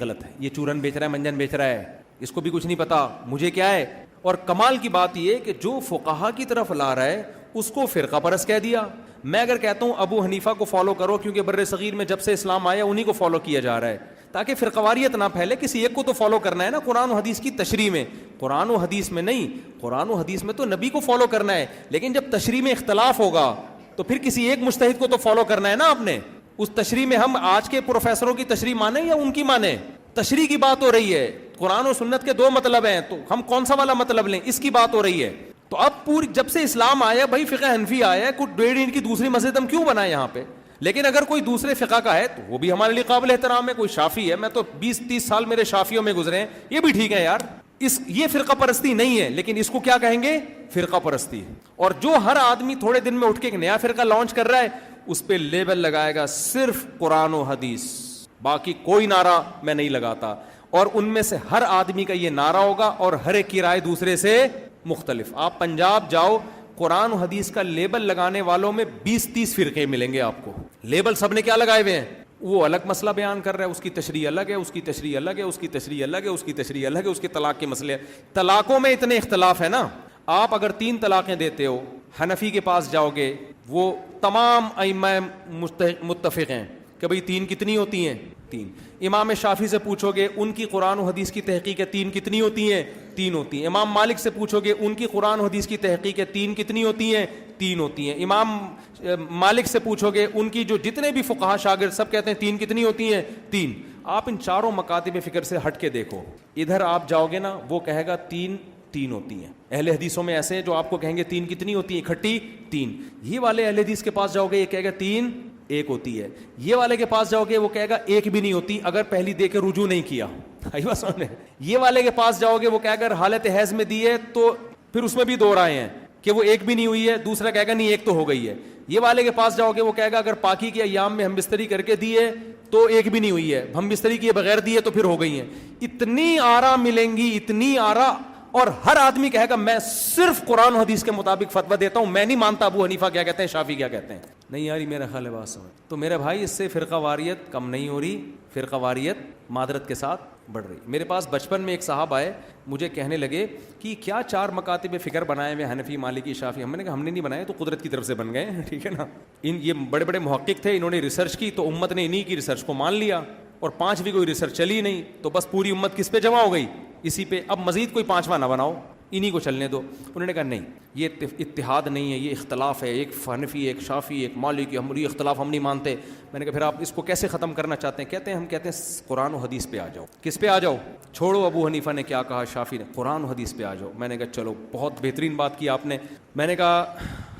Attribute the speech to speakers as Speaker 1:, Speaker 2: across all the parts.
Speaker 1: غلط ہے، یہ چورن بیچ رہا ہے، منجن بیچ رہا ہے، اس کو بھی کچھ نہیں پتا، مجھے کیا ہے. اور کمال کی بات یہ کہ جو فقہا کی طرف لا رہا ہے اس کو فرقہ پرست کہہ دیا. میں اگر کہتا ہوں ابو حنیفہ کو فالو کرو کیونکہ بر صغیر میں جب سے اسلام آیا انہی کو فالو کیا جا رہا ہے تاکہ فرقواریت نہ پھیلے، کسی ایک کو تو فالو کرنا ہے نا قرآن و حدیث کی تشریح میں، قرآن و حدیث میں نہیں. قرآن و حدیث میں تو نبی کو فالو کرنا ہے، لیکن جب تشریح میں اختلاف ہوگا تو پھر کسی ایک مجتہد کو تو فالو کرنا ہے نا آپ نے. اس تشریح میں ہم آج کے پروفیسروں کی تشریح مانیں یا ان کی مانیں؟ تشریح کی بات ہو رہی ہے. قرآن و سنت کے دو مطلب ہیں، تو ہم کون سا والا مطلب لیں؟ اس کی بات ہو رہی ہے. تو اب پوری جب سے اسلام آیا بھائی فقہ حنفی آیا ہے، کوئی ڈیڑھ ان کی دوسری مسجد ہم کیوں بنائے یہاں پہ؟ لیکن اگر کوئی دوسرے فقہ کا ہے تو وہ بھی ہمارے لیے قابل احترام ہے. کوئی شافعی ہے، میں تو 20-30 سال میرے شافعیوں میں گزرے ہیں، یہ بھی ٹھیک ہے یار. یہ فرقہ پرستی نہیں ہے، لیکن اس کو کیا کہیں گے؟ فرقہ پرستی. اور جو ہر آدمی تھوڑے دن میں اٹھ کے ایک نیا فرقہ لانچ کر رہا ہے اس پہ لیبل لگائے گا صرف قرآن و حدیث، باقی کوئی نعرہ میں نہیں لگاتا. اور ان میں سے ہر آدمی کا یہ نعرہ ہوگا اور ہر ایک کی رائے دوسرے سے مختلف. آپ پنجاب جاؤ، قرآن و حدیث کا لیبل لگانے والوں میں 20-30 فرقے ملیں گے آپ کو. لیبل سب نے کیا لگائے ہوئے ہیں؟ وہ الگ مسئلہ بیان کر رہا ہے، اس کی تشریح الگ ہے، اس کی تشریح الگ ہے، اس کی تشریح الگ ہے، اس کی تشریح الگ ہے، اس کے طلاق کے مسئلے. طلاقوں میں اتنے اختلاف ہے نا. آپ اگر 3 طلاقیں دیتے ہو، حنفی کے پاس جاؤ گے وہ تمام ائمہ متفق ہیں کہ بھئی 3 کتنی ہوتی ہیں؟ 3. امام شافعی سے پوچھو گے ان کی قرآن و حدیث کی تحقیق 3 کتنی ہوتی ہیں؟ 3 ہوتی ہیں. امام مالک سے پوچھو گے ان کی قرآن و حدیث کی تحقیق 3 کتنی ہوتی ہیں؟ 3 ہوتی ہیں. امام مالک سے پوچھو گے ان کی جو جتنے بھی فقہا شاگرد سب کہتے ہیں 3 کتنی ہوتی ہیں؟ 3. آپ ان چاروں مکاتب فکر سے ہٹ کے دیکھو، ادھر آپ جاؤ گے نا وہ کہے گا 3 ہوتی ہیں. اہل حدیثوں میں ایسے ہیں جو آپ کو کہیں گے 3 کتنی ہوتی ہیں اکٹھی؟ 3. یہ والے اہل حدیث کے پاس جاؤ گے یہ کہے گا 3 1 ہوتی ہے. یہ والے کے پاس جاؤ گے وہ کہے گا 1 بھی نہیں ہوتی اگر پہلی دے کے رجوع نہیں کیا. یہ والے کے پاس جاؤ گے وہ کہے گا اگر حالت حیض میں دی ہے تو پھر اس میں بھی 2 رائے ہیں کہ وہ 1 بھی نہیں ہوئی ہے، دوسرا کہے گا نہیں 1 تو ہو گئی ہے. یہ والے کے پاس جاؤ گے وہ کہے گا اگر پاکی کے ایام میں ہم بستری کر کے دی ہے تو 1 بھی نہیں ہوئی ہے، ہم بستری کیے بغیر دی ہے تو پھر ہو گئی ہیں. اتنی آرا ملیں گی، اتنی آرا. اور ہر آدمی کہے گا میں صرف قرآن و حدیث کے مطابق فتویٰ دیتا ہوں، میں نہیں مانتا ابو حنیفہ کیا کہتے ہیں، شافعی کیا کہتے ہیں. نہیں یاری میرا خیال ہے بات سمجھ. تو میرے بھائی اس سے فرقہ واریت کم نہیں ہو رہی، فرقہ واریت معذرت کے ساتھ بڑھ رہی. میرے پاس بچپن میں ایک صاحب آئے، مجھے کہنے لگے کہ کیا 4 مکاتب فکر بنائے ہوئے حنفی مالکی شافعی. ہم نے کہا ہم نے نہیں بنائے، تو قدرت کی طرف سے بن گئے، ٹھیک ہے نا. یہ بڑے بڑے محقق تھے، انہوں نے ریسرچ کی تو امت نے انہی کی ریسرچ کو مان لیا، اور 5 بھی کوئی ریسرچ چلی نہیں تو بس پوری امت کس پہ جمع ہو گئی؟ اسی پہ. اب مزید کوئی 5واں نہ بناؤ، انہی کو چلنے دو. انہوں نے کہا نہیں یہ اتحاد نہیں ہے، یہ اختلاف ہے، ایک حنفی ایک شافعی ایک مالکی، ہم یہ اختلاف ہم نہیں مانتے. میں نے کہا پھر آپ اس کو کیسے ختم کرنا چاہتے ہیں؟ کہتے ہیں ہم کہتے ہیں قرآن و حدیث پہ آ جاؤ. کس پہ آ جاؤ؟ چھوڑو ابو حنیفہ نے کیا کہا، شافعی نے، قرآن و حدیث پہ آ جاؤ. میں نے کہا چلو بہت بہترین بات کی آپ نے. میں نے کہا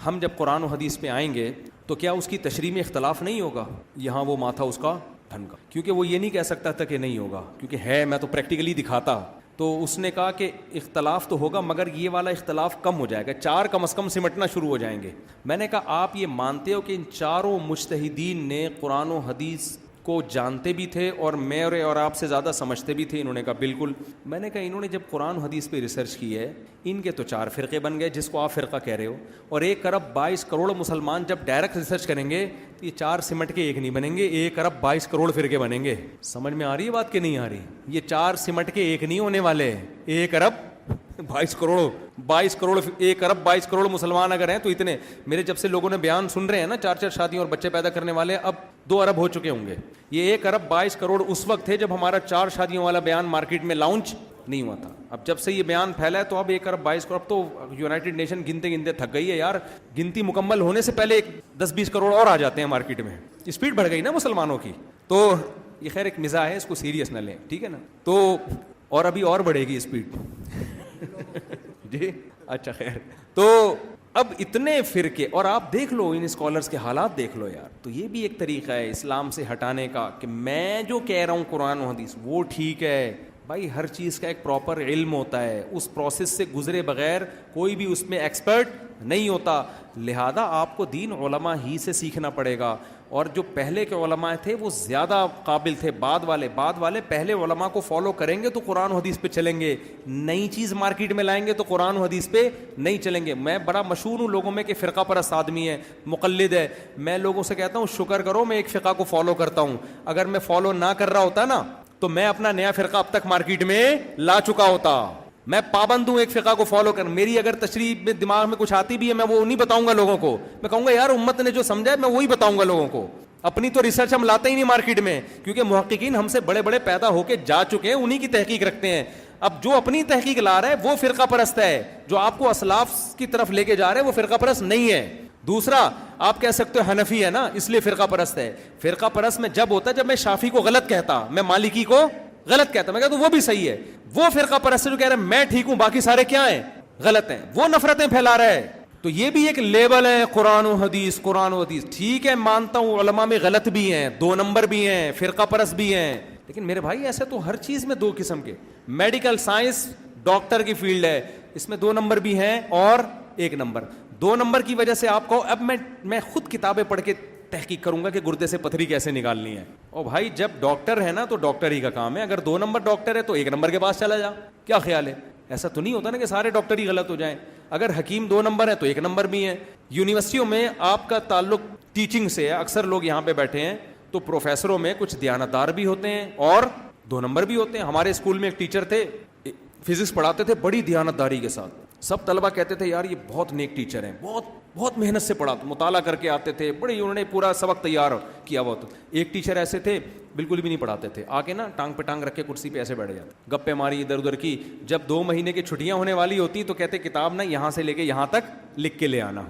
Speaker 1: ہم جب قرآن و حدیث پہ آئیں گے تو کیا اس کی تشریح میں اختلاف نہیں ہوگا؟ یہاں وہ ماتھا اس کا ٹھنکا، کیونکہ وہ یہ نہیں کہہ سکتا تھا کہ نہیں ہوگا، کیونکہ ہے میں تو پریکٹیکلی دکھاتا. تو اس نے کہا کہ اختلاف تو ہوگا مگر یہ والا اختلاف کم ہو جائے گا، 4 کم از کم سمٹنا شروع ہو جائیں گے. میں نے کہا آپ یہ مانتے ہو کہ ان چاروں مجتہدین نے قرآن و حدیث کو جانتے بھی تھے اور میرے اور آپ سے زیادہ سمجھتے بھی تھے؟ انہوں نے کہا بالکل. میں نے کہا انہوں نے جب قرآن و حدیث پہ ریسرچ کی ہے ان کے تو 4 فرقے بن گئے جس کو آپ فرقہ کہہ رہے ہو، اور 1 ارب 22 کروڑ مسلمان جب ڈائریکٹ ریسرچ کریں گے تو یہ 4 سمٹ کے 1 نہیں بنیں گے، 1 ارب 22 کروڑ فرقے بنیں گے. سمجھ میں آ رہی ہے بات کہ نہیں آ رہی؟ یہ 4 سمٹ کے 1 نہیں ہونے والے، 1 ارب 22 کروڑ 1 ارب 22 کروڑ مسلمان اگر ہیں تو اتنے. میرے جب سے لوگوں نے بیان سن رہے ہیں نا 4 شادیوں اور بچے پیدا کرنے والے، اب 2 ارب ہو چکے ہوں گے. یہ 1 ارب 22 کروڑ اس وقت تھے جب ہمارا 4 شادیوں والا بیان مارکیٹ میں لانچ نہیں ہوا تھا. اب جب سے یہ بیان پھیلا ہے تو اب 1 ارب 22 کروڑ. اب تو یونائٹڈ نیشن گنتے گنتے تھک گئی ہے یار، گنتی مکمل ہونے سے پہلے 10-20 کروڑ اور آ جاتے ہیں مارکیٹ میں. اسپیڈ بڑھ گئی نا مسلمانوں کی. تو یہ خیر ایک مزاح ہے، اس کو سیریس نہ لیں، ٹھیک ہے نا. تو اور ابھی اور بڑھے گی اسپیڈ جی اچھا خیر. تو اب اتنے فرقے، اور آپ دیکھ لو ان اسکالرس کے حالات دیکھ لو یار. تو یہ بھی ایک طریقہ ہے اسلام سے ہٹانے کا کہ میں جو کہہ رہا ہوں قرآن و حدیث وہ ٹھیک ہے. بھائی ہر چیز کا ایک پراپر علم ہوتا ہے، اس پروسیس سے گزرے بغیر کوئی بھی اس میں ایکسپرٹ نہیں ہوتا. لہذا آپ کو دین علماء ہی سے سیکھنا پڑے گا. اور جو پہلے کے علماء تھے وہ زیادہ قابل تھے، بعد والے پہلے علماء کو فالو کریں گے تو قرآن و حدیث پہ چلیں گے، نئی چیز مارکیٹ میں لائیں گے تو قرآن و حدیث پہ نہیں چلیں گے. میں بڑا مشہور ہوں لوگوں میں کہ فرقہ پرست آدمی ہے، مقلد ہے. میں لوگوں سے کہتا ہوں شکر کرو میں ایک فقہ کو فالو کرتا ہوں. اگر میں فالو نہ کر رہا ہوتا نا تو میں اپنا نیا فرقہ اب تک مارکیٹ میں لا چکا ہوتا. میں پابند ہوں ایک فرقہ کو فالو کر. میری اگر تشریح میں دماغ میں کچھ آتی بھی ہے میں وہ نہیں بتاؤں گا لوگوں کو. میں کہوں گا یار امت نے جو سمجھا ہے میں وہی بتاؤں گا لوگوں کو. اپنی تو ریسرچ ہم لاتے ہی نہیں مارکیٹ میں, کیونکہ محققین ہم سے بڑے بڑے پیدا ہو کے جا چکے ہیں, انہی کی تحقیق رکھتے ہیں. اب جو اپنی تحقیق لا رہا ہے وہ فرقہ پرست ہے, جو آپ کو اسلاف کی طرف لے کے جا رہے ہیں وہ فرقہ پرست نہیں ہے. دوسرا, آپ کہہ سکتے ہو حنفی ہے نا اس لیے فرقہ پرست ہے. فرقہ پرست میں جب ہوتا ہے جب میں شافعی کو غلط کہتا, میں مالکی کو غلط کہتا, میں کہتا ہوں وہ بھی صحیح ہے. وہ فرقہ پرست ہے جو کہہ رہا ہے میں ٹھیک ہوں باقی سارے کیا ہیں, غلط ہیں, وہ نفرتیں پھیلا رہا ہے. تو یہ بھی ایک لیبل ہے قرآن و حدیث. قرآن و حدیث ٹھیک ہے مانتا ہوں علماء میں غلط بھی ہیں, 2 نمبر بھی ہیں, فرقہ پرست بھی ہیں, لیکن میرے بھائی ایسے تو ہر چیز میں 2 قسم کے. میڈیکل سائنس ڈاکٹر کی فیلڈ ہے, اس میں 2 نمبر بھی ہیں اور 1 نمبر. 2 نمبر کی وجہ سے آپ کو اب میں خود کتابیں پڑھ کے تحقیق کروں گا کہ گردے سے پتھری کیسے نکالنی ہے. اور بھائی جب ڈاکٹر ہے نا تو ڈاکٹر ہی کا کام ہے. اگر 2 نمبر ڈاکٹر ہے تو 1 نمبر کے پاس چلا جا. کیا خیال ہے؟ ایسا تو نہیں ہوتا نا کہ سارے ڈاکٹر ہی غلط ہو جائیں. اگر حکیم 2 نمبر ہے تو 1 نمبر بھی ہے. یونیورسٹیوں میں آپ کا تعلق ٹیچنگ سے ہے, اکثر لوگ یہاں پہ بیٹھے ہیں تو پروفیسروں میں کچھ دیانتدار بھی ہوتے ہیں اور 2 نمبر بھی ہوتے ہیں. ہمارے اسکول میں ایک ٹیچر تھے, فزکس پڑھاتے تھے بڑی دیانتداری کے ساتھ. سب طلبہ کہتے تھے یار یہ بہت نیک ٹیچر ہیں, بہت محنت سے پڑھاتے, مطالعہ کر کے آتے تھے, بڑی انہوں نے پورا سبق تیار کیا ہوا تھا. ایک ٹیچر ایسے تھے بالکل بھی نہیں پڑھاتے تھے, آ کے نا ٹانگ پہ ٹانگ رکھ کے کرسی پہ ایسے بیٹھ جاتے, گپے ماری ادھر ادھر کی. جب 2 مہینے کی چھٹیاں ہونے والی ہوتی تو کہتے کتاب نا یہاں سے لے کے یہاں تک لکھ کے لے آنا,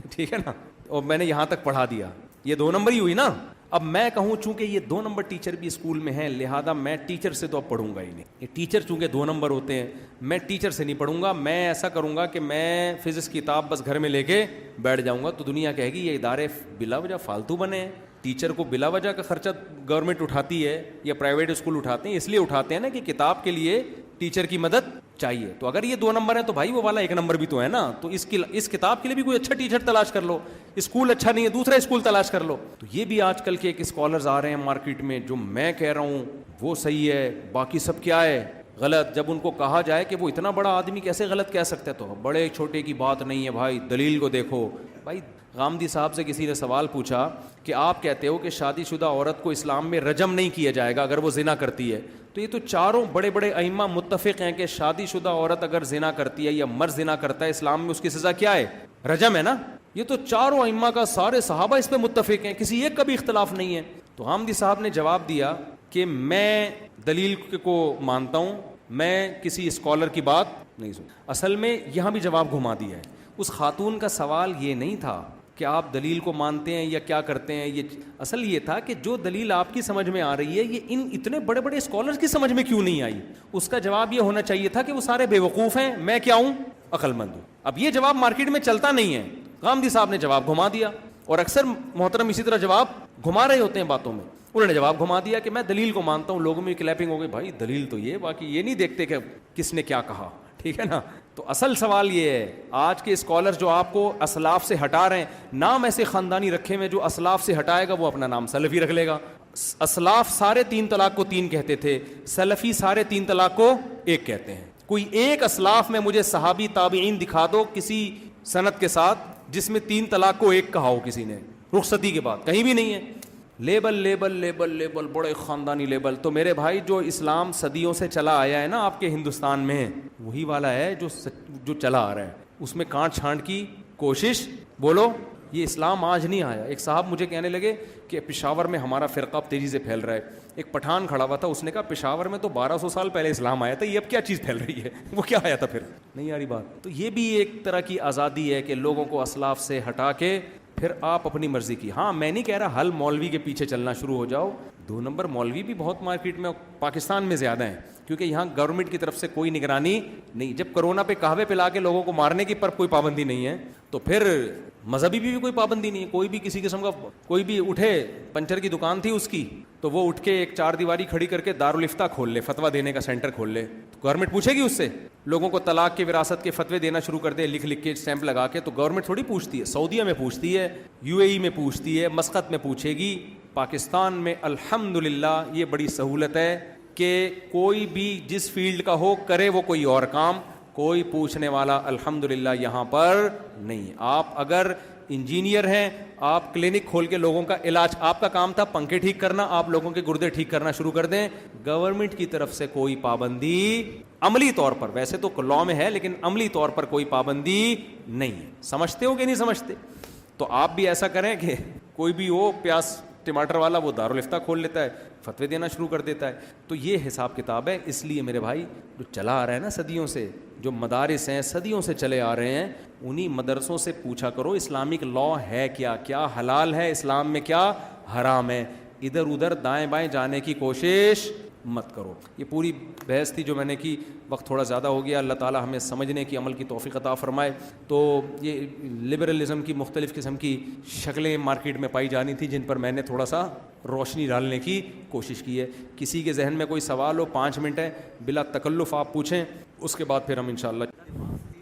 Speaker 1: ٹھیک ہے نا, اور میں نے یہاں تک پڑھا دیا. یہ 2 نمبر ہی ہوئی نا. اب میں کہوں چونکہ یہ 2 نمبر ٹیچر بھی اسکول میں ہیں, لہذا میں ٹیچر سے تو اب پڑھوں گا ہی نہیں. یہ ٹیچر چونکہ 2 نمبر ہوتے ہیں, میں ٹیچر سے نہیں پڑھوں گا. میں ایسا کروں گا کہ میں فزکس کی کتاب بس گھر میں لے کے بیٹھ جاؤں گا, تو دنیا کہے گی یہ ادارے بلا وجہ فالتو بنے ہیں. ٹیچر کو بلا وجہ کا خرچہ گورنمنٹ اٹھاتی ہے یا پرائیویٹ اسکول اٹھاتے ہیں, اس لیے اٹھاتے ہیں نا کہ کتاب کے لیے ٹیچر کی مدد چاہیے. تو اگر یہ 2 نمبر ہے تو بھائی وہ والا 1 نمبر بھی تو ہے نا. تو اس کتاب کے لیے بھی کوئی اچھا ٹیچر تلاش کر لو. اسکول اچھا نہیں ہے دوسرا اسکول تلاش کر لو. تو یہ بھی آج کل کے ایک اسکالرز آ رہے ہیں مارکیٹ میں, جو میں کہہ رہا ہوں وہ صحیح ہے باقی سب کیا ہے غلط. جب ان کو کہا جائے کہ وہ اتنا بڑا آدمی کیسے غلط کہہ سکتا ہے, تو بڑے چھوٹے کی بات نہیں ہے بھائی, دلیل کو دیکھو. بھائی غامدی صاحب سے کسی نے سوال پوچھا کہ آپ کہتے ہو کہ شادی شدہ عورت کو اسلام میں رجم نہیں کیا جائے گا اگر وہ زنا کرتی ہے, تو یہ تو چاروں بڑے بڑے ائمہ متفق ہیں کہ شادی شدہ عورت اگر زنا کرتی ہے یا مرد زنا کرتا ہے اسلام میں اس کی سزا کیا ہے, رجم ہے نا. یہ تو چاروں ائمہ کا سارے صحابہ اس پہ متفق ہیں, کسی ایک کا بھی اختلاف نہیں ہے. تو غامدی صاحب نے جواب دیا کہ میں دلیل کو مانتا ہوں, میں کسی اسکالر کی بات نہیں سن. اصل میں یہاں بھی جواب گھما دیا ہے. اس خاتون کا سوال یہ نہیں تھا کہ آپ دلیل کو مانتے ہیں یا کیا کرتے ہیں, یہ اصل یہ تھا کہ جو دلیل آپ کی سمجھ میں آ رہی ہے یہ ان اتنے بڑے بڑے اسکالرز کی سمجھ میں کیوں نہیں آئی. اس کا جواب یہ ہونا چاہیے تھا کہ وہ سارے بے وقوف ہیں, میں کیا ہوں عقل مند ہوں. اب یہ جواب مارکیٹ میں چلتا نہیں ہے. غامدی صاحب نے جواب گھما دیا, اور اکثر محترم اسی طرح جواب گھما رہے ہوتے ہیں باتوں میں. انہوں نے جواب گھما دیا کہ میں دلیل کو مانتا ہوں. لوگوں میں کلیپنگ ہو گئی, بھائی دلیل تو یہ, باقی یہ نہیں دیکھتے کہ کس نے کیا کہا, ٹھیک ہے نا. تو اصل سوال یہ ہے, آج کے اسکالر جو آپ کو اسلاف سے ہٹا رہے ہیں, نام ایسے خاندانی رکھے ہوئے, جو اسلاف سے ہٹائے گا وہ اپنا نام سلفی رکھ لے گا. اسلاف سارے 3 طلاق کو 3 کہتے تھے, سلفی سارے 3 طلاق کو 1 کہتے ہیں. کوئی ایک اسلاف میں مجھے صحابی تابعین دکھا دو کسی سند کے ساتھ جس میں 3 طلاق کو 1 کہا ہو کسی نے رخصتی کے بعد, کہیں بھی نہیں ہے. لیبل لیبل لیبل لیبل, بڑے خاندانی لیبل. تو میرے بھائی جو اسلام صدیوں سے چلا آیا ہے نا آپ کے ہندوستان میں, وہی والا ہے جو چلا آ رہا ہے. اس میں کانٹ چھانٹ کی کوشش, بولو یہ اسلام آج نہیں آیا. ایک صاحب مجھے کہنے لگے کہ پشاور میں ہمارا فرقہ تیزی سے پھیل رہا ہے. ایک پٹھان کھڑا ہوا تھا, اس نے کہا پشاور میں تو 1200 سال پہلے اسلام آیا تھا, یہ اب کیا چیز پھیل رہی ہے, وہ کیا آیا تھا پھر, نہیں آ رہی بات. تو یہ بھی ایک طرح کی آزادی ہے کہ لوگوں کو اسلاف سے ہٹا کے پھر آپ اپنی مرضی کی. ہاں میں نہیں کہہ رہا ہل مولوی کے پیچھے چلنا شروع ہو جاؤ. 2 نمبر مولوی بھی بہت مارکیٹ میں پاکستان میں زیادہ ہیں, کیونکہ یہاں گورنمنٹ کی طرف سے کوئی نگرانی نہیں. جب کرونا پہ قہوے پلا کے لوگوں کو مارنے کی پر کوئی پابندی نہیں ہے, تو پھر مذہبی بھی کوئی پابندی نہیں ہے. کوئی بھی کسی قسم کا کوئی بھی اٹھے, پنچر کی دکان تھی اس کی, تو وہ اٹھ کے ایک 4 دیواری کھڑی کر کے دارالافتاء کھول لے, فتویٰ دینے کا سینٹر کھول لے, تو گورنمنٹ پوچھے گی اس سے. لوگوں کو طلاق کے وراثت کے فتوے دینا شروع کر دے لکھ کے اسٹیمپ لگا کے, تو گورنمنٹ تھوڑی پوچھتی ہے. سعودیہ میں پوچھتی ہے, UAE میں پوچھتی ہے, مسقط میں پوچھے گی. پاکستان میں الحمدللہ یہ بڑی سہولت ہے کہ کوئی بھی جس فیلڈ کا ہو کرے وہ کوئی اور کام, کوئی پوچھنے والا الحمدللہ یہاں پر نہیں. آپ اگر انجینئر ہیں, آپ کلینک کھول کے لوگوں کا علاج, آپ کا کام تھا پنکھے ٹھیک کرنا, آپ لوگوں کے گردے ٹھیک کرنا شروع کر دیں. گورنمنٹ کی طرف سے کوئی پابندی عملی طور پر, ویسے تو لاء میں ہے لیکن عملی طور پر کوئی پابندی نہیں ہے. سمجھتے ہو کہ نہیں سمجھتے؟ تو آپ بھی ایسا کریں کہ کوئی بھی ہو پیاز ٹماٹر والا, وہ دارالفتہ کھول لیتا ہے, فتوے دینا شروع کر دیتا ہے. تو یہ حساب کتاب ہے. اس لیے میرے بھائی جو چلا آ رہا ہے نا صدیوں سے, جو مدارس ہیں صدیوں سے چلے آ رہے ہیں, انہی مدرسوں سے پوچھا کرو اسلامک لاء ہے کیا, کیا حلال ہے اسلام میں, کیا حرام ہے. ادھر ادھر دائیں بائیں جانے کی کوشش مت کرو. یہ پوری بحث تھی جو میں نے کی, وقت تھوڑا زیادہ ہو گیا. اللہ تعالی ہمیں سمجھنے کی, عمل کی توفیق عطا فرمائے. تو یہ لبرلزم کی مختلف قسم کی شکلیں مارکیٹ میں پائی جانی تھی, جن پر میں نے تھوڑا سا روشنی ڈالنے کی کوشش کی ہے. کسی کے ذہن میں کوئی سوال ہو, 5 منٹ ہے, بلا تکلف آپ پوچھیں, اس کے بعد پھر ہم انشاءاللہ.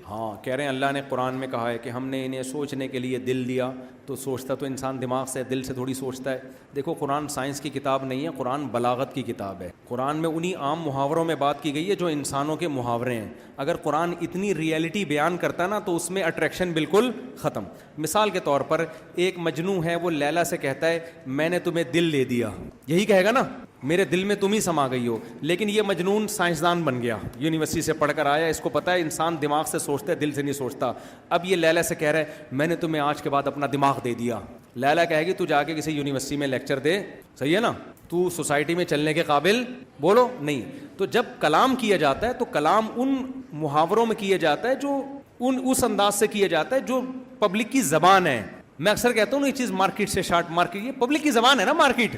Speaker 1: ہاں کہہ رہے ہیں اللہ نے قرآن میں کہا ہے کہ ہم نے انہیں سوچنے کے لیے دل دیا. تو سوچتا تو انسان دماغ سے, دل سے تھوڑی سوچتا ہے. دیکھو قرآن سائنس کی کتاب نہیں ہے, قرآن بلاغت کی کتاب ہے. قرآن میں انہی عام محاوروں میں بات کی گئی ہے جو انسانوں کے محاورے ہیں. اگر قرآن اتنی ریئلٹی بیان کرتا نا تو اس میں اٹریکشن بالکل ختم. مثال کے طور پر ایک مجنوں ہے, وہ لیلا سے کہتا ہے میں نے تمہیں دل دے دیا, یہی کہے گا نا, میرے دل میں تم ہی سما گئی ہو. لیکن یہ مجنون سائنسدان بن گیا, یونیورسٹی سے پڑھ کر آیا, اس کو پتہ ہے انسان دماغ سے سوچتا ہے, دل سے نہیں سوچتا. اب یہ لیلا سے کہہ رہا ہے میں نے تمہیں آج کے بعد اپنا دماغ دے دیا. لیلا کہے گی تو جا کے کسی یونیورسٹی میں لیکچر دے, صحیح ہے نا, تو سوسائٹی میں چلنے کے قابل بولو نہیں. تو جب کلام کیا جاتا ہے تو کلام ان محاوروں میں کیا جاتا ہے جو اس انداز سے کیا جاتا ہے جو پبلک کی زبان ہے. میں اکثر کہتا ہوں نا یہ چیز مارکیٹ سے شارٹ, مارکیٹ یہ پبلک کی زبان ہے نا, مارکیٹ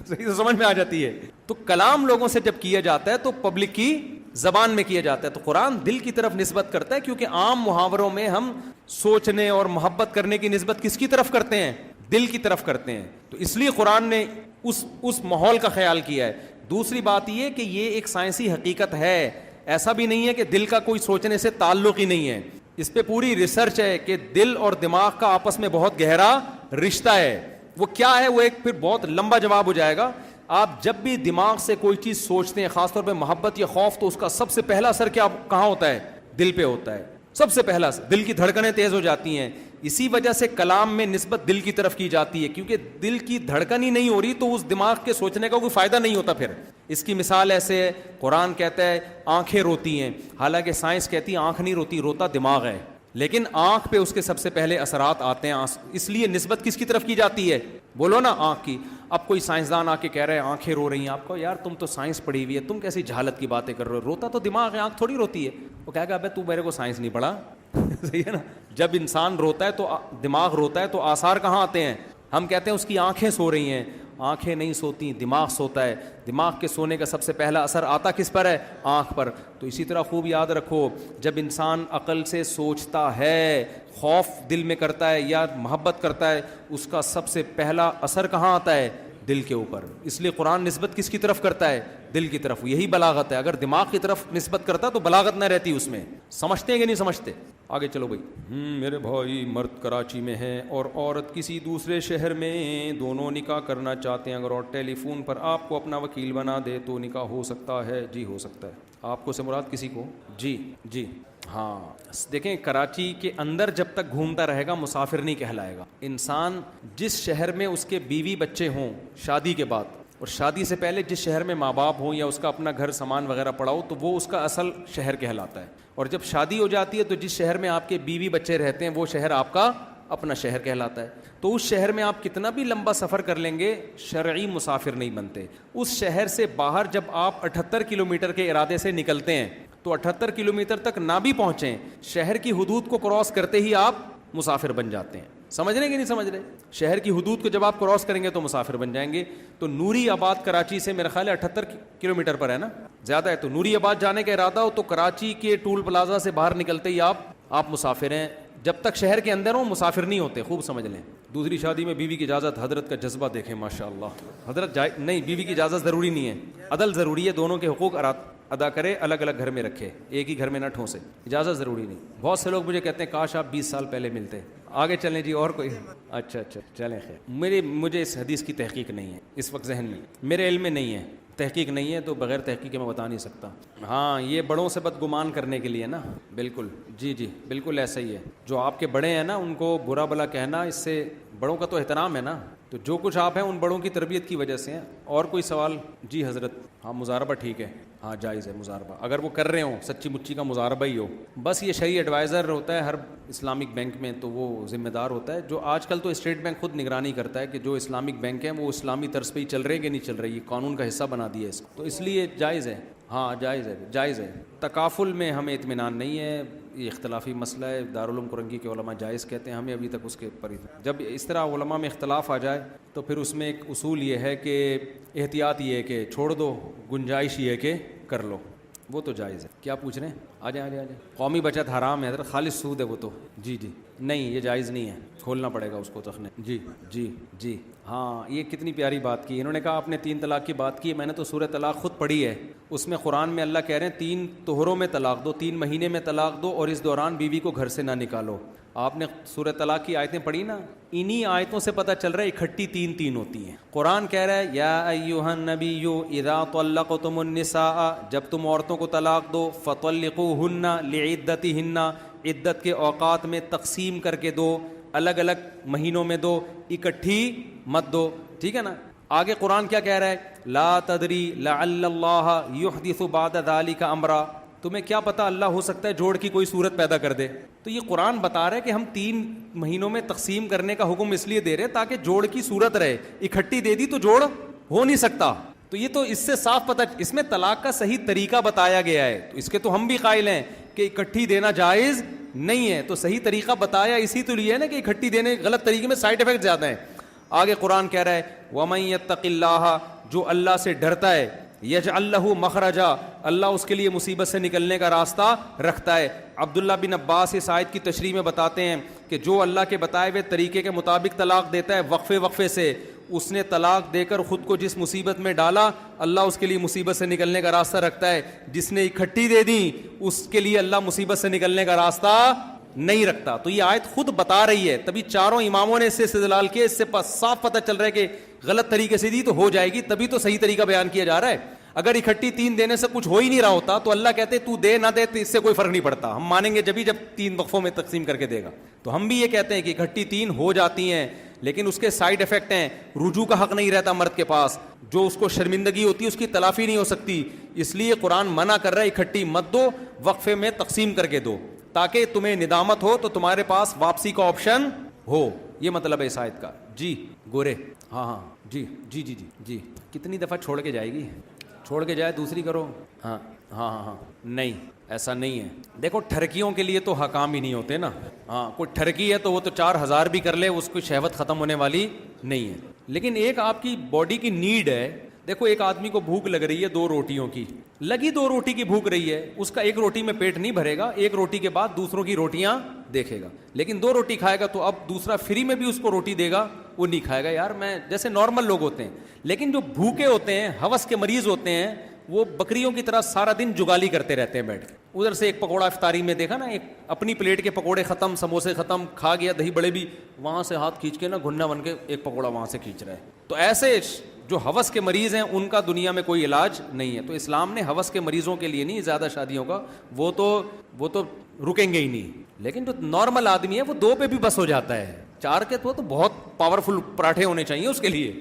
Speaker 1: صحیح سے سمجھ میں آ جاتی ہے. تو کلام لوگوں سے جب کیا جاتا ہے تو پبلک کی زبان میں کیا جاتا ہے. تو قرآن دل کی طرف نسبت کرتا ہے, کیونکہ عام محاوروں میں ہم سوچنے اور محبت کرنے کی نسبت کس کی طرف کرتے ہیں, دل کی طرف کرتے ہیں. تو اس لیے قرآن نے اس ماحول کا خیال کیا ہے. دوسری بات یہ کہ یہ ایک سائنسی حقیقت ہے, ایسا بھی نہیں ہے کہ دل کا کوئی سوچنے سے تعلق ہی نہیں ہے. اس پہ پوری ریسرچ ہے کہ دل اور دماغ کا آپس میں بہت گہرا رشتہ ہے. وہ کیا ہے, وہ ایک پھر بہت لمبا جواب ہو جائے گا. آپ جب بھی دماغ سے کوئی چیز سوچتے ہیں, خاص طور پہ محبت یا خوف, تو اس کا سب سے پہلا اثر کیا کہاں ہوتا ہے, دل پہ ہوتا ہے. سب سے پہلا دل کی دھڑکنیں تیز ہو جاتی ہیں. اسی وجہ سے کلام میں نسبت دل کی طرف کی جاتی ہے, کیونکہ دل کی دھڑکن ہی نہیں ہو رہی تو اس دماغ کے سوچنے کا کوئی فائدہ نہیں ہوتا. پھر اس کی مثال ایسے ہے, قرآن کہتا ہے آنکھیں روتی ہیں, حالانکہ سائنس کہتی ہے آنکھ نہیں روتی, روتا دماغ ہے. لیکن آنکھ پہ اس کے سب سے پہلے اثرات آتے ہیں. اس لیے نسبت کس کی طرف کی جاتی ہے, بولو نا, آنکھ کی. اب کوئی سائنسدان آ کے کہہ رہے ہیں آنکھیں رو رہی ہیں, آپ کو یار تم تو سائنس پڑھی ہوئی ہے, تم کیسی جہالت کی باتیں کر رہے ہو, روتا تو دماغ ہے, آنکھ تھوڑی روتی ہے. وہ کہے گا ابے تو میرے کو سائنس نہیں پڑھا. صحیح ہے نا. جب انسان روتا ہے تو دماغ روتا ہے, تو آثار کہاں آتے ہیں. ہم کہتے ہیں اس کی آنکھیں سو رہی ہیں, آنکھیں نہیں سوتی, دماغ سوتا ہے. دماغ کے سونے کا سب سے پہلا اثر آتا کس پر ہے, آنکھ پر. تو اسی طرح خوب یاد رکھو, جب انسان عقل سے سوچتا ہے, خوف دل میں کرتا ہے یا محبت کرتا ہے, اس کا سب سے پہلا اثر کہاں آتا ہے, دل کے اوپر. اس لیے قرآن نسبت کس کی طرف کرتا ہے, دل کی طرف. یہی بلاغت ہے. اگر دماغ کی طرف نسبت کرتا تو بلاغت نہ رہتی اس میں. سمجھتے ہیں کہ نہیں سمجھتے؟ آگے چلو بھائی. میرے بھائی مرد کراچی میں ہیں اور عورت کسی دوسرے شہر میں, دونوں نکاح کرنا چاہتے ہیں. اگر اور ٹیلی فون پر آپ کو اپنا وکیل بنا دے تو نکاح ہو سکتا ہے؟ جی ہو سکتا ہے. آپ کو سے مراد کسی کو؟ جی ہاں. دیکھیں کراچی کے اندر جب تک گھومتا رہے گا مسافر نہیں کہلائے گا. انسان جس شہر میں اس کے بیوی بچے ہوں شادی کے بعد, اور شادی سے پہلے جس شہر میں ماں باپ ہوں یا اس کا اپنا گھر سامان وغیرہ پڑا ہو, تو وہ اس کا اصل شہر کہلاتا ہے. اور جب شادی ہو جاتی ہے تو جس شہر میں آپ کے بیوی بچے رہتے ہیں وہ شہر آپ کا اپنا شہر کہلاتا ہے. تو اس شہر میں آپ کتنا بھی لمبا سفر کر لیں گے شرعی مسافر نہیں بنتے. اس شہر سے باہر جب آپ 78 کلومیٹر کے ارادے سے نکلتے ہیں تو 78 کلومیٹر تک نہ بھی پہنچیں, شہر کی حدود کو کراس کرتے ہی آپ مسافر بن جاتے ہیں. سمجھ رہے کہ نہیں سمجھ رہے؟ شہر کی حدود کو جب آپ کراس کریں گے تو مسافر بن جائیں گے. تو نوری آباد کراچی سے میرا خیال ہے 78 کلومیٹر پر ہے نا, زیادہ ہے. تو نوری آباد جانے کا ارادہ ہو تو کراچی کے ٹول پلازا سے باہر نکلتے ہی آپ مسافر ہیں. جب تک شہر کے اندر ہوں مسافر نہیں ہوتے, خوب سمجھ لیں. دوسری شادی میں بیوی کی اجازت, حضرت کا جذبہ دیکھیں ماشاء اللہ. حضرت نہیں, بیوی کی اجازت ضروری نہیں ہے, عدل ضروری ہے. دونوں کے حقوق ادا کرے, الگ الگ گھر میں رکھے, ایک ہی گھر میں نہ ٹھونسے. اجازت ضروری نہیں. بہت سے لوگ مجھے کہتے ہیں کاش آپ 20 سال پہلے ملتے. آگے چلیں جی. اور کوئی؟ اچھا چلیں خیر. مجھے اس حدیث کی تحقیق نہیں ہے اس وقت ذہن میں, میرے علم میں نہیں ہے, تحقیق نہیں ہے تو بغیر تحقیق میں بتا نہیں سکتا. ہاں یہ بڑوں سے بدگمان کرنے کے لیے نا, بالکل جی جی بالکل ایسا ہی ہے. جو آپ کے بڑے ہیں نا ان کو برا بھلا کہنا, اس سے بڑوں کا تو احترام ہے نا. تو جو کچھ آپ ہیں ان بڑوں کی تربیت کی وجہ سے ہیں. اور کوئی سوال؟ جی حضرت. ہاں مضاربہ ٹھیک ہے, ہاں جائز ہے مضاربہ, اگر وہ کر رہے ہوں سچی مچی کا مضاربہ ہی ہو. بس یہ شرعی ایڈوائزر ہوتا ہے ہر اسلامک بینک میں, تو وہ ذمہ دار ہوتا ہے. جو آج کل تو اسٹیٹ بینک خود نگرانی کرتا ہے کہ جو اسلامک بینک ہیں وہ اسلامی طرز پہ ہی چل رہے ہیں کہ نہیں چل رہے, یہ قانون کا حصہ بنا دیا ہے اس کو, تو اس لیے جائز ہے. ہاں جائز ہے, جائز ہے. تکافل میں ہمیں اطمینان نہیں ہے, یہ اختلافی مسئلہ ہے. دارالعلوم کرنگی کے علماء جائز کہتے ہیں, ہمیں ابھی تک اس کے اوپر جب اس طرح علماء میں اختلاف آ جائے تو پھر اس میں ایک اصول یہ ہے کہ احتیاط یہ ہے کہ چھوڑ دو, گنجائش یہ ہے کہ کر لو, وہ تو جائز ہے. کیا پوچھ رہے ہیں؟ آ جائیں آ جائیں آ جائیں. قومی بچت حرام ہے حضرت, خالص سود ہے وہ تو. جی جی نہیں یہ جائز نہیں ہے, کھولنا پڑے گا اس کو تخنے. جی جی جی ہاں یہ کتنی پیاری بات کی انہوں نے کہا. آپ نے 3 طلاق کی بات کی, میں نے تو سورہ طلاق خود پڑھی ہے. اس میں قرآن میں اللہ کہہ رہے ہیں 3 طہروں میں طلاق دو, 3 مہینے میں طلاق دو, اور اس دوران بیوی کو گھر سے نہ نکالو. آپ نے سورہ طلاق کی آیتیں پڑھی نا, انہی آیتوں سے پتہ چل رہا ہے اکٹھی 3 ہوتی ہیں. قرآن کہہ رہا ہے یا ایھا النبی اذا طلقتم النساء, جب تم عورتوں کو طلاق دو, فطلقوہن لعدتہن, عدت کے اوقات میں تقسیم کر کے دو, الگ الگ مہینوں میں دو, اکٹھی مت دو. ٹھیک ہے نا. آگے قرآن کیا کہہ رہا ہے, لا تدری لعل اللہ یحدث بعد ذلک امرا, تمہیں کیا پتا اللہ ہو سکتا ہے جوڑ کی کوئی صورت پیدا کر دے. تو یہ قرآن بتا رہا ہے کہ ہم 3 مہینوں میں تقسیم کرنے کا حکم اس لیے دے رہے تاکہ جوڑ کی صورت رہے. اکٹھی دے دی تو جوڑ ہو نہیں سکتا. تو یہ تو اس سے صاف پتہ, اس میں طلاق کا صحیح طریقہ بتایا گیا ہے. تو اس کے تو ہم بھی قائل ہیں کہ اکٹھی دینا جائز نہیں ہے, تو صحیح طریقہ بتایا اسی تو لیے ہے نا کہ اکٹھی دینے غلط طریقے میں سائیڈ افیکٹ زیادہ ہیں. آگے قرآن کہہ رہا ہے وَمَن يَتَّقِ اللَّهَ, جو اللہ سے ڈرتا ہے, یجعل لہ مخرجا, اللہ اس کے لیے مصیبت سے نکلنے کا راستہ رکھتا ہے. عبداللہ بن عباس اس آیت کی تشریح میں بتاتے ہیں کہ جو اللہ کے بتائے ہوئے طریقے کے مطابق طلاق دیتا ہے وقفے وقفے سے, اس نے طلاق دے کر خود کو جس مصیبت میں ڈالا اللہ اس کے لیے مصیبت سے نکلنے کا راستہ رکھتا ہے. جس نے اکٹھی دے دی اس کے لیے اللہ مصیبت سے نکلنے کا راستہ نہیں رکھتا. تو یہ آیت خود بتا رہی ہے, تبھی چاروں اماموں نے اس سے استدلال کیا, اس سے صاف پتہ چل رہا ہے کہ غلط طریقے سے دی تو ہو جائے گی, تبھی تو صحیح طریقہ بیان کیا جا رہا ہے. اگر اکٹھی 3 دینے سے کچھ ہو ہی نہیں رہا ہوتا تو اللہ کہتے تو دے نہ دے تو اس سے کوئی فرق نہیں پڑتا, ہم مانیں گے جب 3 وقفوں میں تقسیم کر کے دے گا. تو ہم بھی یہ کہتے ہیں کہ اکٹھی 3 ہو جاتی ہیں, لیکن اس کے سائیڈ افیکٹ ہیں. رجوع کا حق نہیں رہتا مرد کے پاس, جو اس کو شرمندگی ہوتی ہے اس کی تلافی نہیں ہو سکتی. اس لیے قرآن منع کر رہا ہے اکٹھی مت دو, وقفے میں تقسیم کر کے دو, تاکہ تمہیں ندامت ہو تو تمہارے پاس واپسی کا آپشن ہو. یہ مطلب ہے اس آیت کا. جی گورے. ہاں ہاں جی جی جی جی جی کتنی دفعہ چھوڑ کے جائے گی, چھوڑ کے جائے دوسری کرو. ہاں ہاں ہاں ہاں نہیں ایسا نہیں ہے. دیکھو ٹھرکیوں کے لیے تو حکام ہی نہیں ہوتے نا. ہاں کوئی ٹھرکی ہے تو وہ تو 4000 بھی کر لے, اس کی شہوت ختم ہونے والی نہیں ہے. لیکن ایک آپ کی باڈی کی نیڈ ہے. دیکھو ایک آدمی کو بھوک لگ رہی ہے 2 روٹیوں کی, لگی 2 روٹی کی بھوک رہی ہے, اس کا 1 روٹی میں پیٹ نہیں بھرے گا, 1 روٹی کے بعد دوسروں کی روٹیاں دیکھے گا. لیکن 2 روٹی کھائے گا تو اب دوسرا فری میں بھی اس کو روٹی دے گا, وہ نہیں کھائے گا. یار میں جیسے نارمل لوگ ہوتے ہیں, لیکن جو بھوکے ہوتے ہیں, ہوس کے مریض ہوتے ہیں, وہ بکریوں کی طرح سارا دن جگالی کرتے رہتے ہیں بیٹھ کے. ادھر سے ایک پکوڑا افطاری میں دیکھا نا, ایک اپنی پلیٹ کے پکوڑے ختم, سموسے ختم, کھا گیا دہی بڑے بھی, وہاں سے ہاتھ کھینچ کے نا گھنا بن کے ایک پکوڑا وہاں سے کھینچ رہا ہے. تو ایسے جو ہوس کے مریض ہیں ان کا دنیا میں کوئی علاج نہیں ہے. تو اسلام نے ہوس کے مریضوں کے لیے نہیں زیادہ شادیوں کا, وہ تو رکیں گے ہی نہیں. لیکن جو نارمل آدمی ہے وہ 2 پہ بھی بس ہو جاتا ہے, 4 کے تو بہت پاورفل پراٹھے ہونے چاہیے اس کے لیے.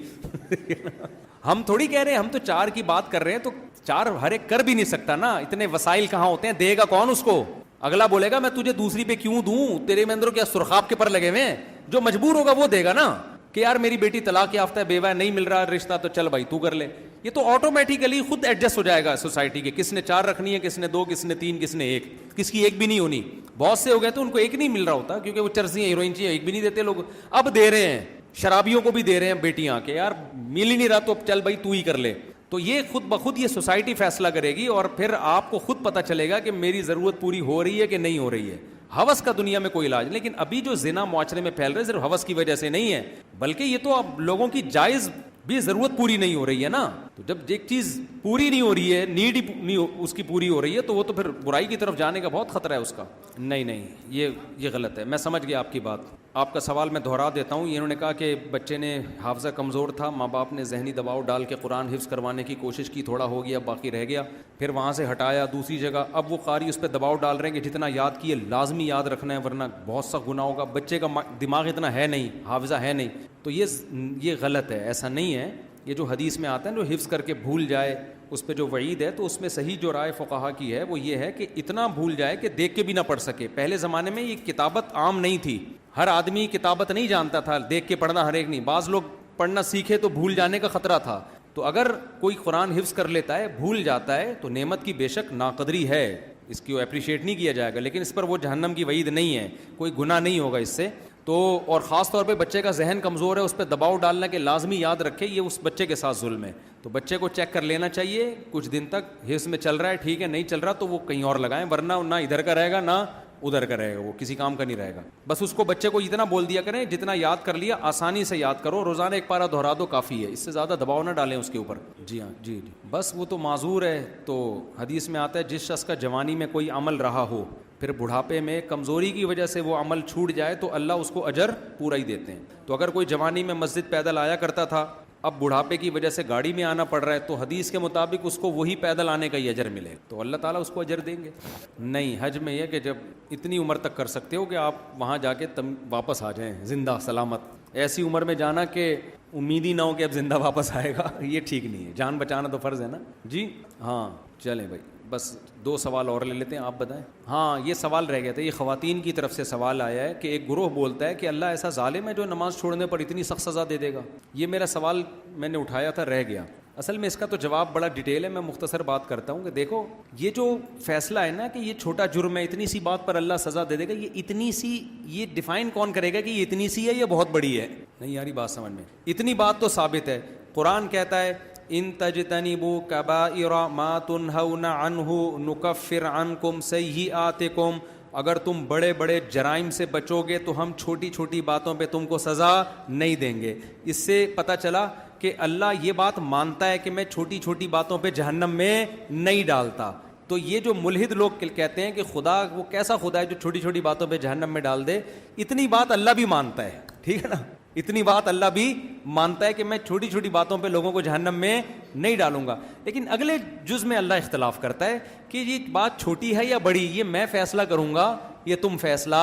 Speaker 1: ہم تھوڑی کہہ رہے ہیں, ہم تو 4 کی بات کر رہے ہیں, تو 4 ہر ایک کر بھی نہیں سکتا نا, اتنے وسائل کہاں ہوتے ہیں, دے گا کون اس کو. اگلا بولے گا میں تجھے دوسری پہ کیوں دوں, تیرے میں اندر کیا سرخاب کے پر لگے ہوئے ہیں. جو مجبور ہوگا وہ دے گا نا, کہ یار میری بیٹی طلاق یافتہ ہے, بیوہ ہے, نہیں مل رہا رشتہ, تو چل بھائی تو کر لے. یہ تو آٹومیٹیکلی خود ایڈجسٹ ہو جائے گا سوسائٹی کے, کس نے 4 رکھنی ہے, کس نے 2, کس نے 3, کس نے 1, کس کی 1 بھی نہیں ہونی. بہت سے ہو گئے تو ان کو 1 نہیں مل رہا ہوتا, کیونکہ وہ چرسی ہیں, ہیروئن چاہیے, 1 بھی نہیں دیتے لوگ. اب دے رہے ہیں, شرابیوں کو بھی دے رہے ہیں بیٹیاں, کہ یار مل ہی نہیں رہا تو چل بھائی تو ہی کر لے. تو یہ خود بخود یہ سوسائٹی فیصلہ کرے گی, اور پھر آپ کو خود پتہ چلے گا کہ میری ضرورت پوری ہو رہی ہے کہ نہیں ہو رہی ہے. ہوس کا دنیا میں کوئی علاج. لیکن ابھی جو زنا معاشرے میں پھیل رہا ہے صرف ہوس کی وجہ سے نہیں ہے, بلکہ یہ تو اب لوگوں کی جائز بھی ضرورت پوری نہیں ہو رہی ہے نا. تو جب ایک چیز پوری نہیں ہو رہی ہے, نیڈ ہی نہیں اس کی پوری ہو رہی ہے, تو وہ تو پھر برائی کی طرف جانے کا بہت خطرہ ہے اس کا. نہیں یہ غلط ہے. میں سمجھ گیا آپ کی بات. آپ کا سوال میں دہرا دیتا ہوں. انہوں نے کہا کہ بچے نے حافظہ کمزور تھا, ماں باپ نے ذہنی دباؤ ڈال کے قرآن حفظ کروانے کی کوشش کی, تھوڑا ہو گیا باقی رہ گیا, پھر وہاں سے ہٹایا دوسری جگہ, اب وہ قاری اس پہ دباؤ ڈال رہے ہیں کہ جتنا یاد کیے لازمی یاد رکھنا ہے ورنہ بہت سخت گناہ ہوگا. بچے کا دماغ اتنا ہے نہیں, حافظہ ہے نہیں, تو یہ غلط ہے, ایسا نہیں ہے. یہ جو حدیث میں آتا ہے جو حفظ کر کے بھول جائے اس پہ جو وعید ہے, تو اس میں صحیح جو رائے فقہا کی ہے وہ یہ ہے کہ اتنا بھول جائے کہ دیکھ کے بھی نہ پڑھ سکے. پہلے زمانے میں یہ کتابت عام نہیں تھی, ہر آدمی کتابت نہیں جانتا تھا, دیکھ کے پڑھنا ہر ایک نہیں. بعض لوگ پڑھنا سیکھے تو بھول جانے کا خطرہ تھا. تو اگر کوئی قرآن حفظ کر لیتا ہے, بھول جاتا ہے, تو نعمت کی بے شک ناقدری ہے, اس کی اپریشیٹ نہیں کیا جائے گا, لیکن اس پر وہ جہنم کی وعید نہیں ہے, کوئی گناہ نہیں ہوگا اس سے. تو اور خاص طور پہ بچے کا ذہن کمزور ہے, اس پہ دباؤ ڈالنا کہ لازمی یاد رکھے, یہ اس بچے کے ساتھ ظلم ہے. تو بچے کو چیک کر لینا چاہیے, کچھ دن تک حفظ میں چل رہا ہے ٹھیک ہے, نہیں چل رہا تو وہ کہیں اور لگائیں, ورنہ نہ ادھر کا رہے گا نہ ادھر کا رہے گا, وہ کسی کام کا نہیں رہے گا. بس اس کو بچے کو اتنا بول دیا کریں جتنا یاد کر لیا آسانی سے یاد کرو, روزانہ ایک پارہ دہرا دو کافی ہے, اس سے زیادہ دباؤ نہ ڈالیں اس کے اوپر. جی ہاں جی, بس وہ تو معذور ہے. تو حدیث میں آتا ہے جس شخص کا جوانی میں کوئی عمل رہا ہو, پھر بڑھاپے میں کمزوری کی وجہ سے وہ عمل چھوٹ جائے تو اللہ اس کو اجر پورا ہی دیتے ہیں. تو اگر کوئی جوانی میں مسجد پیدل آیا کرتا تھا, اب بڑھاپے کی وجہ سے گاڑی میں آنا پڑ رہا ہے, تو حدیث کے مطابق اس کو وہی پیدل آنے کا ہی اجر ملے, تو اللہ تعالیٰ اس کو اجر دیں گے. نہیں, حج میں یہ کہ جب اتنی عمر تک کر سکتے ہو کہ آپ وہاں جا کے واپس آ جائیں زندہ سلامت, ایسی عمر میں جانا کہ امید ہی نہ ہو کہ اب زندہ واپس آئے گا, یہ ٹھیک نہیں ہے. جان بچانا تو فرض ہے نا. جی ہاں چلیں بھائی, بس 2 سوال اور لے لیتے ہیں, آپ بتائیں. ہاں یہ سوال رہ گیا تھا, یہ خواتین کی طرف سے سوال آیا ہے کہ ایک گروہ بولتا ہے کہ اللہ ایسا ظالم ہے جو نماز چھوڑنے پر اتنی سخت سزا دے دے گا. یہ میرا سوال میں نے اٹھایا تھا, رہ گیا. اصل میں اس کا تو جواب بڑا ڈیٹیل ہے, میں مختصر بات کرتا ہوں کہ دیکھو یہ جو فیصلہ ہے نا کہ یہ چھوٹا جرم ہے, اتنی سی بات پر اللہ سزا دے دے گا, یہ اتنی سی, یہ ڈیفائن کون کرے گا کہ یہ اتنی سی ہے یا بہت بڑی ہے. نہیں یاری بات سمجھ میں, اتنی بات تو ثابت ہے. قرآن کہتا ہے ان تجتنبوا کبائر ما تنہون عنہ نکفر عنکم سیئاتکم, اگر تم بڑے بڑے جرائم سے بچو گے تو ہم چھوٹی چھوٹی باتوں پہ تم کو سزا نہیں دیں گے. اس سے پتہ چلا کہ اللہ یہ بات مانتا ہے کہ میں چھوٹی چھوٹی باتوں پہ جہنم میں نہیں ڈالتا. تو یہ جو ملحد لوگ کہتے ہیں کہ خدا وہ کیسا خدا ہے جو چھوٹی چھوٹی باتوں پہ جہنم میں ڈال دے, اتنی بات اللہ بھی مانتا ہے, ٹھیک ہے نا, اتنی بات اللہ بھی مانتا ہے کہ میں چھوٹی چھوٹی باتوں پہ لوگوں کو جہنم میں نہیں ڈالوں گا. لیکن اگلے جز میں اللہ اختلاف کرتا ہے کہ یہ بات چھوٹی ہے یا بڑی, یہ میں فیصلہ کروں گا, یہ تم فیصلہ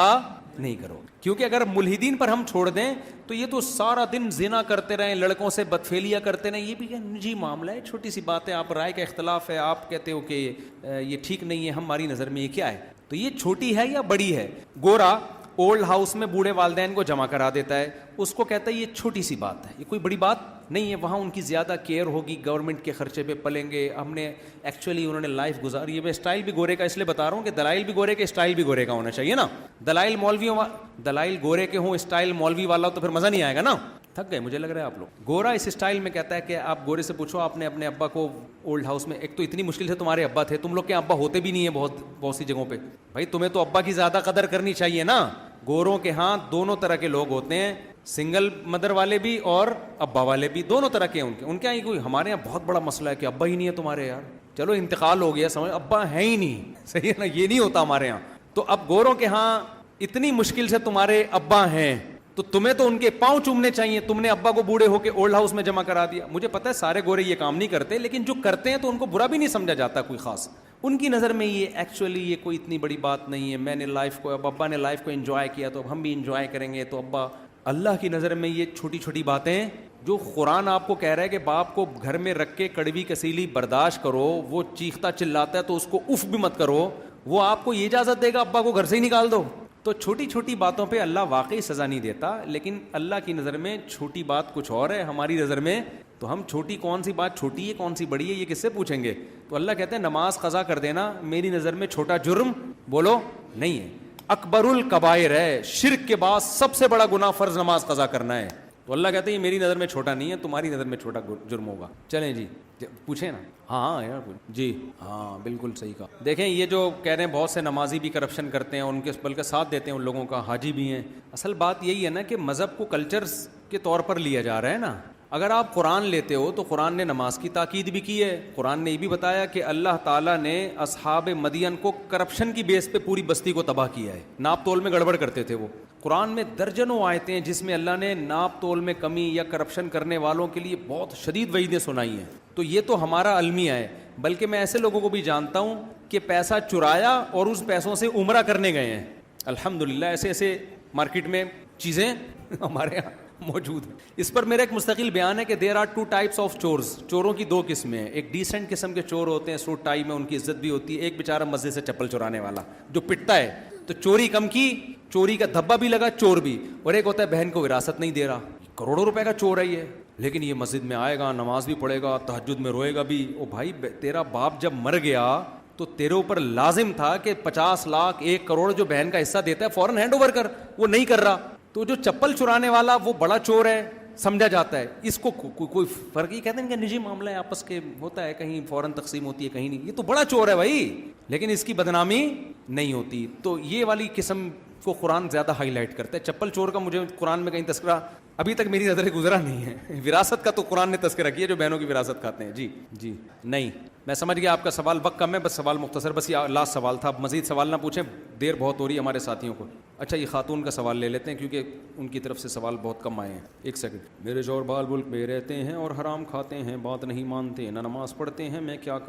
Speaker 1: نہیں کرو. کیونکہ اگر ملحدین پر ہم چھوڑ دیں تو یہ تو سارا دن زنا کرتے رہیں, لڑکوں سے بدفعلیاں کرتے رہیں, یہ بھی نجی معاملہ ہے, چھوٹی سی بات ہے, آپ رائے کا اختلاف ہے, آپ کہتے ہو کہ یہ ٹھیک نہیں ہے, ہماری نظر میں یہ کیا ہے, تو یہ چھوٹی ہے یا بڑی ہے. گورا اولڈ ہاؤس میں بوڑھے والدین کو جمع کرا دیتا ہے, اس کو کہتا ہے یہ چھوٹی سی بات ہے, یہ کوئی بڑی بات نہیں ہے, وہاں ان کی زیادہ کیئر ہوگی, گورنمنٹ کے خرچے پہ پلیں گے, ہم نے ایکچولی انہوں نے لائف گزاری ہے. میں اسٹائل بھی گورے کا اس لیے بتا رہا ہوں کہ دلائل بھی گورے کے, اسٹائل بھی گورے کا ہونا چاہیے نا. دلائل گورے کے ہوں, اسٹائل مولوی والا, تو پھر مزہ نہیں آئے گا نا. تھک گئے مجھے لگ رہا ہے آپ لوگ. گورا اس اسٹائل میں کہتا ہے کہ آپ گورے سے پوچھو آپ نے اپنے ابا کو اولڈ ہاؤس میں, ایک تو اتنی مشکل سے تمہارے ابا تھے, تم لوگ کے ابا ہوتے بھی نہیں ہیں بہت سی جگہوں پہ, بھائی تمہیں تو ابا کی زیادہ قدر کرنی چاہیے نا. گوروں کے ہاں دونوں طرح کے لوگ ہوتے ہیں, سنگل مدر والے بھی اور ابا والے بھی, دونوں طرح کے. ان کے یہاں کوئی, ہمارے یہاں بہت بڑا مسئلہ ہے کہ ابا ہی نہیں ہے تمہارے, یار چلو انتقال ہو گیا سمجھ, ابا ہے ہی نہیں, صحیح ہے نا, یہ نہیں ہوتا ہمارے یہاں. تو اب گوروں کے ہاں اتنی مشکل سے تمہارے ابا ہیں تو تمہیں تو ان کے پاؤں چومنے چاہیے, تم نے ابا کو بوڑھے ہو کے اولڈ ہاؤس میں جمع کرا دیا. مجھے پتا ہے سارے گورے یہ کام نہیں کرتے, لیکن جو کرتے ہیں تو ان کو برا بھی نہیں سمجھا جاتا کوئی خاص. ان کی نظر میں یہ ایکچولی یہ کوئی اتنی بڑی بات نہیں ہے, میں نے لائف کو, اب ابا نے لائف کو انجوائے کیا تو اب ہم بھی انجوائے کریں گے, تو ابا. اللہ کی نظر میں یہ چھوٹی چھوٹی باتیں جو قرآن آپ کو کہہ رہا ہے کہ باپ کو گھر میں رکھ کے کڑوی کسیلی برداشت کرو, وہ چیختا چلاتا ہے تو اس کو اف بھی مت کرو, وہ آپ کو یہ اجازت دے گا ابا کو گھر سے ہی نکال دو. تو چھوٹی چھوٹی باتوں پہ اللہ واقعی سزا نہیں دیتا, لیکن اللہ کی نظر میں چھوٹی بات کچھ اور ہے, ہماری نظر میں تو ہم چھوٹی کون سی بات چھوٹی ہے کون سی بڑی ہے یہ کس سے پوچھیں گے. تو اللہ کہتے ہیں نماز قضا کر دینا میری نظر میں چھوٹا جرم بولو نہیں ہے, اکبر الکبائر ہے, شرک کے بعد سب سے بڑا گناہ فرض نماز قضا کرنا ہے. تو اللہ کہتے ہیں یہ میری نظر میں چھوٹا نہیں ہے, تمہاری نظر میں چھوٹا جرم ہوگا. چلیں جی پوچھیں نا. ہاں یار جی ہاں بالکل صحیح کہا. دیکھیں یہ جو کہہ رہے ہیں بہت سے نمازی بھی کرپشن کرتے ہیں, ان کے بلکہ ساتھ دیتے ہیں ان لوگوں کا, حاجی بھی ہیں. اصل بات یہی ہے نا کہ مذہب کو کلچر کے طور پر لیا جا رہا ہے نا. اگر آپ قرآن لیتے ہو تو قرآن نے نماز کی تاکید بھی کی ہے. قرآن نے یہ بھی بتایا کہ اللہ تعالیٰ نے اصحاب مدین کو کرپشن کی بیس پہ پوری بستی کو تباہ کیا ہے. ناپ تول میں گڑبڑ کرتے تھے وہ. قرآن میں درجنوں آیتیں ہیں جس میں اللہ نے ناپ تول میں کمی یا کرپشن کرنے والوں کے لیے بہت شدید وعیدیں سنائی ہیں. تو یہ تو ہمارا المیہ ہے. بلکہ میں ایسے لوگوں کو بھی جانتا ہوں کہ پیسہ چرایا اور اس پیسوں سے عمرہ کرنے گئے ہیں. الحمدللہ ایسے ایسے مارکیٹ میں چیزیں ہمارے یہاں موجود ہیں. اس پر میرا ایک مستقل بیان ہے کہ there are two types of چورز. چوروں کی دو قسمیں ہیں. ایک ڈیسنٹ قسم کے چور ہوتے ہیں, سوٹ ٹائی میں ان کی عزت بھی ہوتی ہے. ایک بیچارہ مسجد سے چپل چرانے والا جو پٹتا ہے, تو چوری کم کی, چوری کا دھبا بھی لگا, چور بھی. اور ایک ہوتا ہے بہن کو وراثت نہیں دے رہا, کروڑوں روپے کا چور ہے یہ, لیکن یہ مسجد میں آئے گا, نماز بھی پڑھے گا, تہجد میں روئے گا بھی. او بھائی تیرا باپ جب مر گیا تو تیرے اوپر لازم تھا کہ 50 لاکھ 1 کروڑ جو بہن کا حصہ دیتا ہے فوراً ہینڈ اوور کر. وہ نہیں کر رہا. تو جو چپل چرانے والا وہ بڑا چور ہے سمجھا جاتا ہے. اس کو کوئی فرق ہی کہتے ہیں کہ نجی معاملہ ہے, آپس کے ہوتا ہے, کہیں فوراً تقسیم ہوتی ہے, کہیں نہیں. یہ تو بڑا چور ہے بھائی, لیکن اس کی بدنامی نہیں ہوتی. تو یہ والی قسم کو قرآن زیادہ ہائی لائٹ کرتا ہے. چپل چور کا مجھے قرآن میں کہیں تذکرہ ابھی تک میری نظر گزرا نہیں ہے. وراثت کا تو قرآن نے تذکرہ کیا جو بہنوں کی وراثت کھاتے ہیں. جی نہیں, میں سمجھ گیا آپ کا سوال. وقت کم ہے, بس سوال مختصر, بس یہ لاسٹ سوال تھا. مزید سوال نہ پوچھیں, دیر بہت ہو رہی ہے ہمارے ساتھیوں کو. اچھا یہ خاتون کا سوال لے لیتے ہیں کیونکہ ان کی طرف سے سوال بہت کم آئے ہیں. ایک سیکنڈ. میرے شوہر بال ملک میں رہتے ہیں اور حرام کھاتے ہیں, بات نہیں مانتے, نہ نماز پڑھتے ہیں,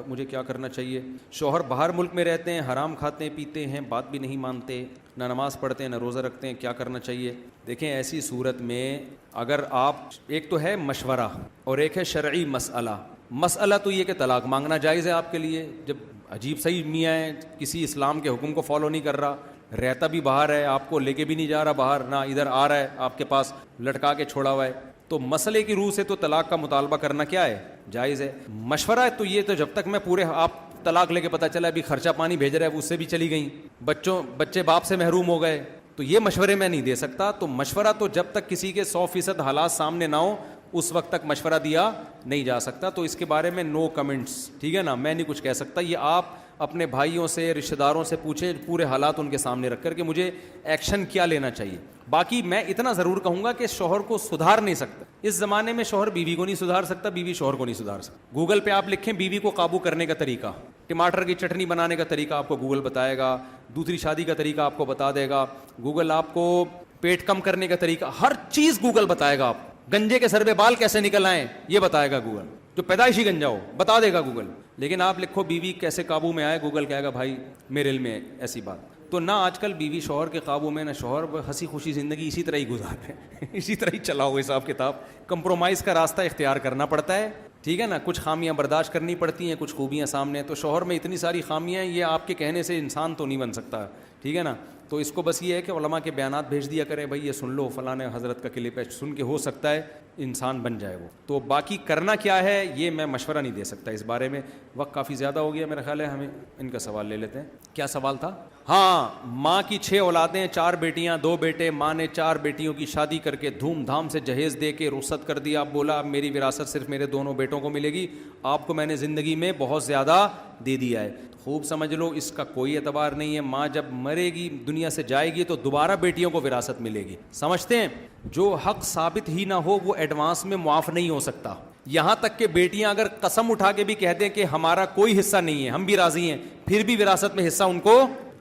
Speaker 1: مجھے کیا کرنا چاہیے؟ شوہر باہر ملک میں رہتے ہیں, حرام کھاتے ہیں, پیتے ہیں, بات بھی نہیں مانتے, نہ نماز پڑھتے ہیں, نہ روزہ رکھتے ہیں, کیا کرنا چاہیے؟ دیکھیں ایسی صورت میں اگر آپ, ایک تو ہے مشورہ اور ایک ہے شرعی مسئلہ. مسئلہ تو یہ کہ طلاق مانگنا جائز ہے آپ کے لیے. جب عجیب صحیح میاں ہے, کسی اسلام کے حکم کو فالو نہیں کر رہا, رہتا بھی باہر ہے, آپ کو لے کے بھی نہیں جا رہا باہر, نہ ادھر آ رہا ہے آپ کے پاس لٹکا کے چھوڑا ہوا ہے, تو مسئلے کی روح سے تو طلاق کا مطالبہ کرنا کیا ہے, جائز ہے. مشورہ ہے تو یہ تو جب تک میں پورے, آپ طلاق لے کے پتہ چلا ابھی خرچہ پانی بھیج رہا ہے, اس سے بھی چلی گئیں, بچے باپ سے محروم ہو گئے, تو یہ مشورے میں نہیں دے سکتا. تو مشورہ تو جب تک کسی کے 100% حالات سامنے نہ ہو اس وقت تک مشورہ دیا نہیں جا سکتا. تو اس کے بارے میں نو کمنٹس, ٹھیک ہے نا, میں نہیں کچھ کہہ سکتا. یہ آپ اپنے بھائیوں سے, رشتہ داروں سے پوچھیں پورے حالات ان کے سامنے رکھ کر کہ مجھے ایکشن کیا لینا چاہیے. باقی میں اتنا ضرور کہوں گا کہ شوہر کو سدھار نہیں سکتا. اس زمانے میں شوہر بیوی کو نہیں سدھار سکتا, بیوی شوہر کو نہیں سدھار سکتا. گوگل پہ آپ لکھیں بیوی کو قابو کرنے کا طریقہ, ٹماٹر کی چٹنی بنانے کا طریقہ آپ کو گوگل بتائے گا, دوسری شادی کا طریقہ آپ کو بتا دے گا گوگل, آپ کو پیٹ کم کرنے کا طریقہ, ہر چیز گوگل بتائے گا. آپ گنجے کے سر پہ بال کیسے نکل آئیں یہ بتائے گا گوگل, جو پیدائشی گنجا ہو بتا دے گا گوگل. لیکن آپ لکھو بیوی کیسے قابو میں آئے, گوگل کہے گا بھائی میرے علم میں ایسی بات. تو نہ آج کل بیوی شوہر کے قابو میں, نہ شوہر ہنسی خوشی زندگی اسی طرح ہی گزار رہے ہیں, اسی طرح ہی چلاؤ حساب کتاب. کمپرومائز کا راستہ اختیار کرنا پڑتا ہے, ٹھیک ہے نا, کچھ خامیاں برداشت کرنی پڑتی ہیں, کچھ خوبیاں سامنے. تو شوہر میں اتنی ساری خامیاں ہیں, یہ آپ کے کہنے سے انسان تو نہیں بن سکتا, ٹھیک ہے نا. تو اس کو بس یہ ہے کہ علماء کے بیانات بھیج دیا کریں, بھائی یہ سن لو فلاں حضرت کا کلپ ہے, سن کے ہو سکتا ہے انسان بن جائے وہ. تو باقی کرنا کیا ہے یہ میں مشورہ نہیں دے سکتا اس بارے میں. وقت کافی زیادہ ہو گیا میرا خیال ہے, ہمیں ان کا سوال لے لیتے ہیں. کیا سوال تھا؟ ہاں, ماں کی 6 اولادیں, 4 بیٹیاں 2 بیٹے. ماں نے 4 بیٹیوں کی شادی کر کے دھوم دھام سے جہیز دے کے رخصت کر دیا. اب بولا اب میری وراثت صرف میرے دونوں بیٹوں کو ملے گی, آپ کو میں نے زندگی میں بہت زیادہ دے دیا ہے. خوب سمجھ لو اس کا کوئی اعتبار نہیں ہے. ماں جب مرے گی دنیا سے جائے گی تو دوبارہ بیٹیوں کو وراثت ملے گی. سمجھتے ہیں, جو حق ثابت ہی نہ ہو وہ ایڈوانس میں معاف نہیں ہو سکتا. یہاں تک کہ بیٹیاں اگر قسم اٹھا کے بھی کہہ دیں کہ ہمارا کوئی حصہ نہیں ہے, ہم بھی راضی ہیں, پھر بھی وراثت میں حصہ ان کو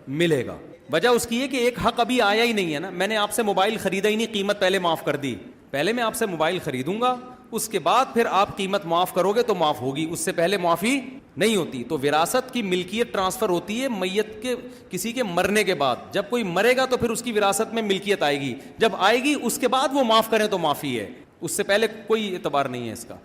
Speaker 1: ملے گا. وجہ اس کی ہے کہ ایک حق ابھی آیا ہی نہیں ہے نا. میں نے آپ سے موبائل خریدا ہی نہیں, قیمت پہلے معاف کر دی. پہلے میں آپ سے موبائل خریدوں گا, اس کے بعد پھر آپ قیمت معاف کرو گے تو معاف ہوگی, اس سے پہلے معافی نہیں ہوتی. تو وراثت کی ملکیت ٹرانسفر ہوتی ہے میت کے, کسی کے مرنے کے بعد. جب کوئی مرے گا تو پھر اس کی وراثت میں ملکیت آئے گی, جب آئے گی اس کے بعد وہ معاف کریں تو معافی ہے, اس سے پہلے کوئی اعتبار نہیں ہے اس کا.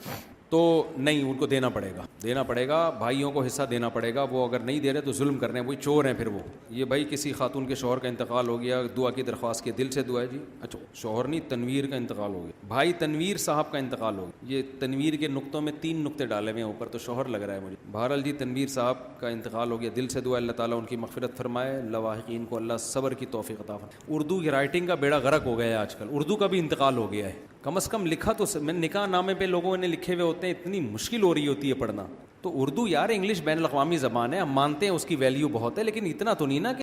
Speaker 1: تو نہیں, ان کو دینا پڑے گا, بھائیوں کو حصہ دینا پڑے گا. وہ اگر نہیں دے رہے تو ظلم کر رہے ہیں, وہی چور ہیں پھر وہ. یہ بھائی کسی خاتون کے شوہر کا انتقال ہو گیا, دعا کی درخواست کی, دل سے دعا ہے جی. اچھا شوہر نہیں, تنویر کا انتقال ہو گیا, بھائی تنویر صاحب کا انتقال ہو گیا. یہ تنویر کے نقطوں میں 3 نقطے ڈالے ہوئے ہیں اوپر, تو شوہر لگ رہا ہے مجھے. بہرحال جی تنویر صاحب کا انتقال ہو گیا, دل سے دعا, اللہ تعالیٰ ان کی مغفرت فرمائے, لواحقین کو اللہ صبر کی توفیق عطا فرمائے. اردو کی رائٹنگ کا بیڑا غرق ہو گیا ہے آج کل, اردو کا بھی انتقال ہو گیا ہے. کم از کم لکھا تو میں, نکاح نامے پہ لوگوں نے لکھے ہوئے ہوتے ہیں, اتنی مشکل ہو رہی ہوتی ہے پڑھنا. تو اردو یار انگلش بین الاقوامی زبان ہے, ہم مانتے ہیں اس کی ویلیو بہت ہے, لیکن اتنا تو نہیں نا کہ